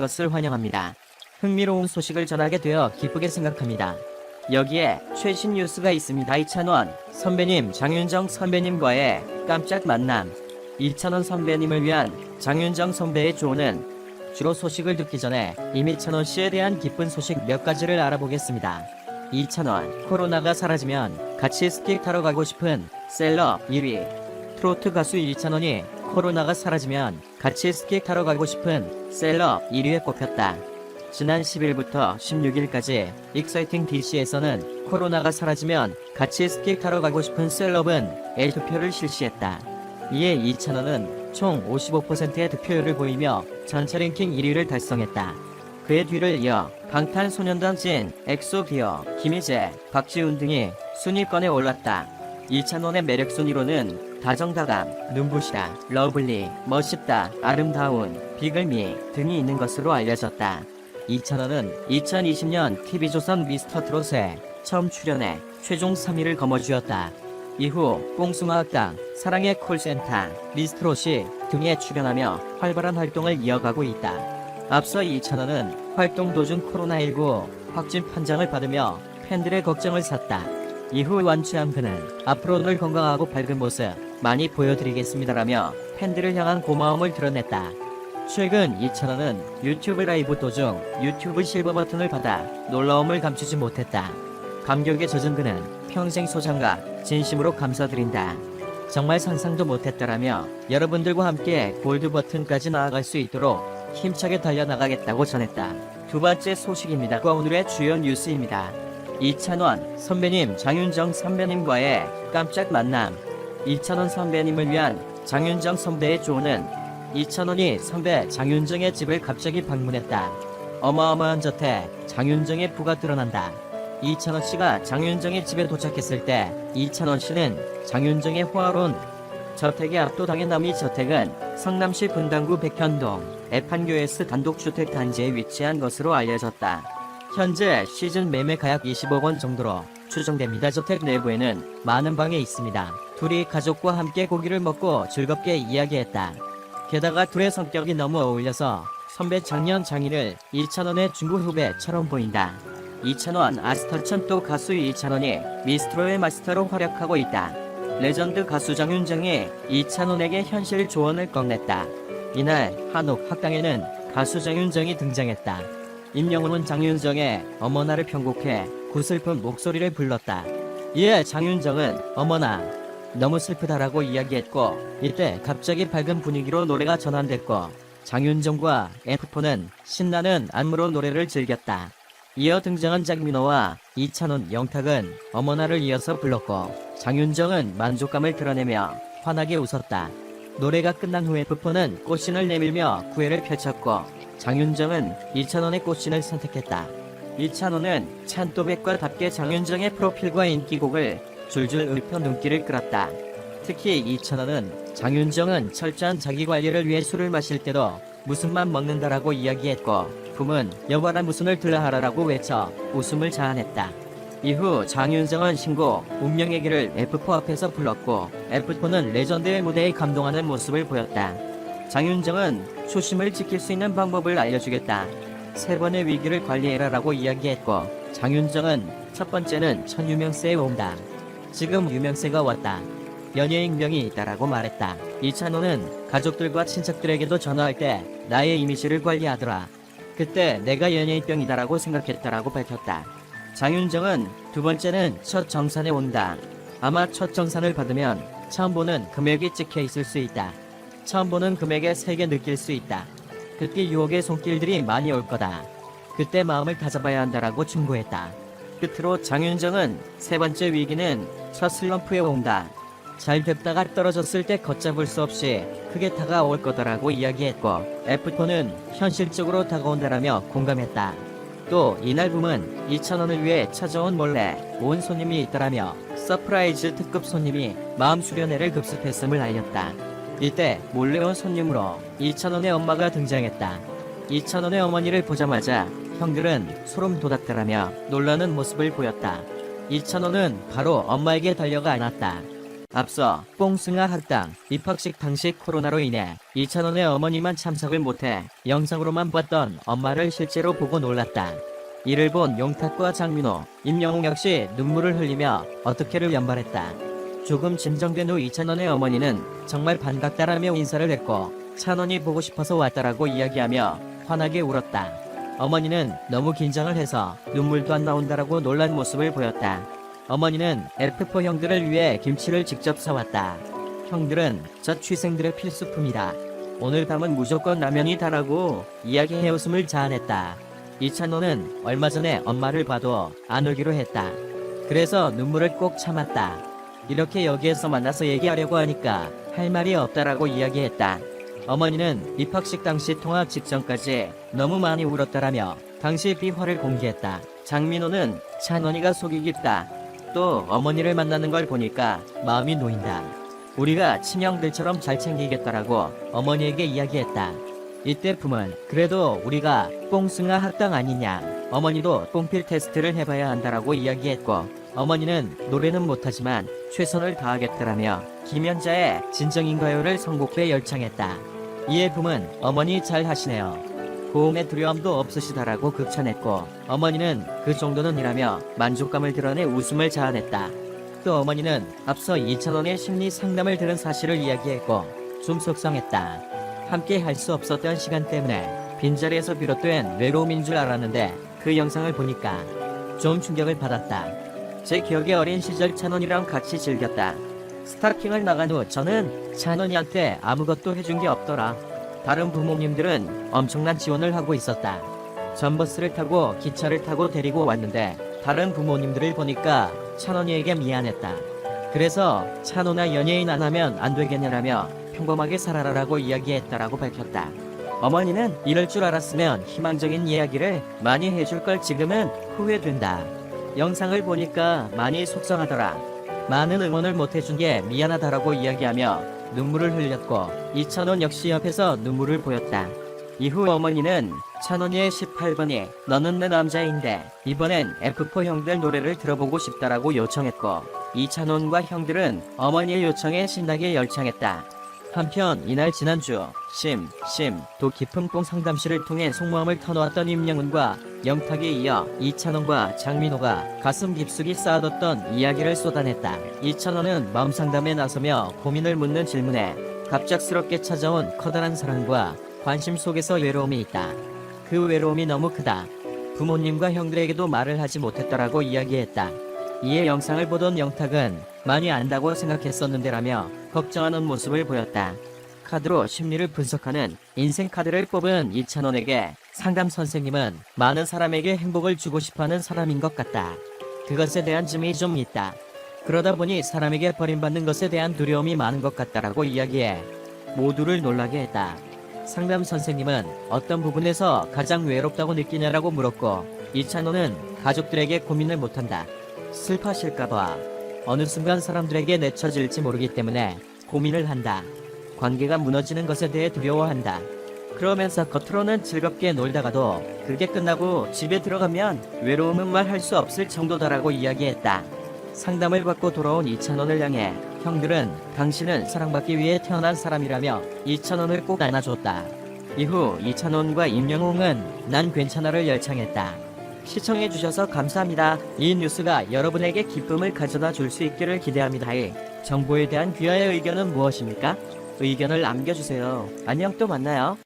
것을 환영합니다. 흥미로운 소식을 전하게 되어 기쁘게 생각합니다. 여기에 최신 뉴스가 있습니다. 이찬원 선배님, 장윤정 선배님과의 깜짝 만남. 이찬원 선배님을 위한 장윤정 선배의 조언은 주로 소식을 듣기 전에 이미 찬원 씨에 대한 기쁜 소식 몇 가지를 알아보겠습니다. 이찬원, 코로나가 사라지면 같이 스키 타러 가고 싶은 셀럽 1위. 트로트 가수 이찬원이 코로나가 사라지면 같이 스키 타러 가고 싶은 셀럽 1위에 꼽혔다. 지난 10일부터 16일까지 익사이팅 DC에서는 코로나가 사라지면 같이 스키 타러 가고 싶은 셀럽은 L투표를 실시했다. 이에 이찬원은 총 55%의 득표율을 보이며 전체 랭킹 1위를 달성했다. 그의 뒤를 이어 방탄소년단 진, 엑소 디어, 김희재, 박지훈 등이 순위권에 올랐다. 이찬원의 매력 순위로는 다정다감, 눈부시다, 러블리, 멋있다, 아름다운, 비글미 등이 있는 것으로 알려졌다. 이찬원은 2020년 TV조선 미스터트롯에 처음 출연해 최종 3위를 거머쥐었다. 이후 뽕숭아학당, 사랑의 콜센터, 미스트롯이 등에 출연하며 활발한 활동을 이어가고 있다. 앞서 이찬원은 활동 도중 코로나19 확진 판정을 받으며 팬들의 걱정을 샀다. 이후 완치한 그는 앞으로 늘 건강하고 밝은 모습 많이 보여드리겠습니다라며 팬들을 향한 고마움을 드러냈다. 최근 이찬원은 유튜브 라이브 도중 유튜브 실버 버튼을 받아 놀라움을 감추지 못했다. 감격에 젖은 그는 평생 소장과 진심으로 감사드린다. 정말 상상도 못했다라며 여러분들과 함께 골드 버튼까지 나아갈 수 있도록 힘차게 달려나가겠다고 전했다. 두 번째 소식입니다. 오늘의 주요 뉴스입니다. 이찬원 선배님, 장윤정 선배님과의 깜짝 만남. 이찬원 선배님을 위한 장윤정 선배의 조언은 이찬원이 선배 장윤정의 집을 갑자기 방문했다. 어마어마한 저택, 장윤정의 부가 드러난다. 이찬원 씨가 장윤정의 집에 도착했을 때 이찬원 씨는 장윤정의 호화로운 저택에 압도당해 남이 저택은 성남시 분당구 백현동 애판교S 단독주택 단지에 위치한 것으로 알려졌다. 현재 시즌 매매 가약 20억 원 정도로 추정됩니다. 저택 내부에는 많은 방이 있습니다. 둘이 가족과 함께 고기를 먹고 즐겁게 이야기했다. 게다가 둘의 성격이 너무 어울려서 선배 작년 장인을 이찬원의 중고 후배처럼 보인다. 이찬원 아스터천 또 가수 이찬원이 미스트롯의 마스터로 활약하고 있다. 레전드 가수 장윤정이 이찬원에게 현실 조언을 꺼냈다. 이날 한옥 학당에는 가수 장윤정이 등장했다. 임영웅은 장윤정의 어머나를 편곡해 구슬픈 목소리를 불렀다. 이에 장윤정은 어머나 너무 슬프다라고 이야기했고, 이때 갑자기 밝은 분위기로 노래가 전환됐고 장윤정과 F4는 신나는 안무로 노래를 즐겼다. 이어 등장한 장민호와 이찬원, 영탁은 어머나를 이어서 불렀고 장윤정은 만족감을 드러내며 환하게 웃었다. 노래가 끝난 후에 F4는 꽃신을 내밀며 구애를 펼쳤고 장윤정은 이찬원의 꽃신을 선택했다. 이찬원은 찬또백과답게 장윤정의 프로필과 인기곡을 줄줄 읊어 눈길을 끌었다. 특히 이찬원은 장윤정은 철저한 자기관리를 위해 술을 마실 때도 무슨만 먹는다라고 이야기했고 붐은 여봐라 무슨을 들라하라라고 외쳐 웃음을 자아냈다. 이후 장윤정은 신곡 운명의 길을 F4 앞에서 불렀고 F4는 레전드의 무대에 감동하는 모습을 보였다. 장윤정은 초심을 지킬 수 있는 방법을 알려주겠다. 세 번의 위기를 관리해라라고 이야기했고 장윤정은 첫 번째는 첫 유명세에 온다. 지금 유명세가 왔다. 연예인병이 있다라고 말했다. 이찬원은 가족들과 친척들에게도 전화할 때 나의 이미지를 관리하더라. 그때 내가 연예인병이다라고 생각했다라고 밝혔다. 장윤정은 두 번째는 첫 정산에 온다. 아마 첫 정산을 받으면 처음 보는 금액이 찍혀 있을 수 있다. 처음 보는 금액의 색에 느낄 수 있다. 그때 유혹의 손길들이 많이 올 거다. 그때 마음을 다잡아야 한다라고 충고했다. 끝으로 장윤정은 세 번째 위기는 첫 슬럼프에 온다. 잘 됐다가 떨어졌을 때 걷잡을 수 없이 크게 다가올 거다라고 이야기했고 F4는 현실적으로 다가온다라며 공감했다. 또 이날 붐은 이찬원을 위해 찾아온 몰래 온 손님이 있다라며 서프라이즈 특급 손님이 마음 수련회를 급습했음을 알렸다. 이때 몰래 온 손님으로 이찬원의 엄마가 등장했다. 이찬원의 어머니를 보자마자 형들은 소름 돋았다라며 놀라는 모습을 보였다. 이찬원은 바로 엄마에게 달려가 안았다. 앞서 뽕승아 학당 입학식 당시 코로나로 인해 이찬원의 어머니만 참석을 못해 영상으로만 봤던 엄마를 실제로 보고 놀랐다. 이를 본 용탁과 장민호, 임영웅 역시 눈물을 흘리며 어떻게를 연발했다. 조금 진정된 후 이찬원의 어머니는 정말 반갑다라며 인사를 했고 찬원이 보고 싶어서 왔다라고 이야기하며 환하게 울었다. 어머니는 너무 긴장을 해서 눈물도 안 나온다라고 놀란 모습을 보였다. 어머니는 F4 형들을 위해 김치를 직접 사왔다. 형들은 저 취생들의 필수품이다. 오늘 밤은 무조건 라면이다라고 이야기해 웃음을 자아냈다. 이찬호는 얼마 전에 엄마를 봐도 안 오기로 했다. 그래서 눈물을 꼭 참았다. 이렇게 여기에서 만나서 얘기하려고 하니까 할 말이 없다라고 이야기했다. 어머니는 입학식 당시 통화 직전까지 너무 많이 울었다라며 당시 비화를 공개했다. 장민호는 찬원이가 속이 깊다. 또 어머니를 만나는 걸 보니까 마음이 놓인다. 우리가 친형들처럼 잘 챙기겠다라고 어머니에게 이야기했다. 이때 품은 그래도 우리가 뽕승아 학당 아니냐. 어머니도 뽕필 테스트를 해봐야 한다라고 이야기했고 어머니는 노래는 못하지만 최선을 다하겠다라며 김연자의 진정인가요를 선곡해 열창했다. 이에 품은 어머니 잘 하시네요. 고음의 두려움도 없으시다라고 극찬했고 어머니는 그 정도는 이라며 만족감을 드러내 웃음을 자아냈다. 또 어머니는 앞서 이찬원의 심리 상담을 들은 사실을 이야기했고 좀 속상했다. 함께 할 수 없었던 시간 때문에 빈자리에서 비롯된 외로움인 줄 알았는데 그 영상을 보니까 좀 충격을 받았다. 제 기억에 어린 시절 찬원이랑 같이 즐겼다. 스타킹을 나간 후 저는 찬원이한테 아무것도 해준 게 없더라. 다른 부모님들은 엄청난 지원을 하고 있었다. 전버스를 타고 기차를 타고 데리고 왔는데 다른 부모님들을 보니까 찬원이에게 미안했다. 그래서 찬원아 연예인 안 하면 안 되겠냐라며 평범하게 살아라라고 이야기했다라고 밝혔다. 어머니는 이럴 줄 알았으면 희망적인 이야기를 많이 해줄 걸 지금은 후회된다. 영상을 보니까 많이 속상하더라. 많은 응원을 못 해준 게 미안하다라고 이야기하며 눈물을 흘렸고 이찬원 역시 옆에서 눈물을 보였다. 이후 어머니는 찬원이의 18번이 너는 내 남자인데 이번엔 F4 형들 노래를 들어보고 싶다라고 요청했고 이찬원과 형들은 어머니의 요청에 신나게 열창했다. 한편 이날 지난주 도 깊은 뽕 상담실을 통해 속마음을 터놓았던 임영웅과 영탁에 이어 이찬원과 장민호가 가슴 깊숙이 쌓아뒀던 이야기를 쏟아냈다. 이찬원은 마음 상담에 나서며 고민을 묻는 질문에 갑작스럽게 찾아온 커다란 사랑과 관심 속에서 외로움이 있다. 그 외로움이 너무 크다. 부모님과 형들에게도 말을 하지 못했다라고 이야기했다. 이에 영상을 보던 영탁은 많이 안다고 생각했었는데라며 걱정하는 모습을 보였다. 카드로 심리를 분석하는 인생 카드를 뽑은 이찬원에게 상담 선생님은 많은 사람에게 행복을 주고 싶어하는 사람인 것 같다. 그것에 대한 짐이 좀 있다. 그러다 보니 사람에게 버림받는 것에 대한 두려움이 많은 것 같다라고 이야기해 모두를 놀라게 했다. 상담 선생님은 어떤 부분에서 가장 외롭다고 느끼냐라고 물었고 이찬원은 가족들에게 고민을 못한다. 슬퍼하실까봐 어느 순간 사람들에게 내쳐질지 모르기 때문에 고민을 한다. 관계가 무너지는 것에 대해 두려워한다. 그러면서 겉으로는 즐겁게 놀다가도 그게 끝나고 집에 들어가면 외로움은 말할 수 없을 정도다라고 이야기했다. 상담을 받고 돌아온 이찬원을 향해 형들은 당신은 사랑받기 위해 태어난 사람이라며 이찬원을 꼭 안아줬다. 이후 이찬원과 임영웅은 난 괜찮아를 열창했다. 시청해주셔서 감사합니다. 이 뉴스가 여러분에게 기쁨을 가져다 줄 수 있기를 기대합니다. 정보에 대한 귀하의 의견은 무엇입니까? 의견을 남겨주세요. 안녕 또 만나요.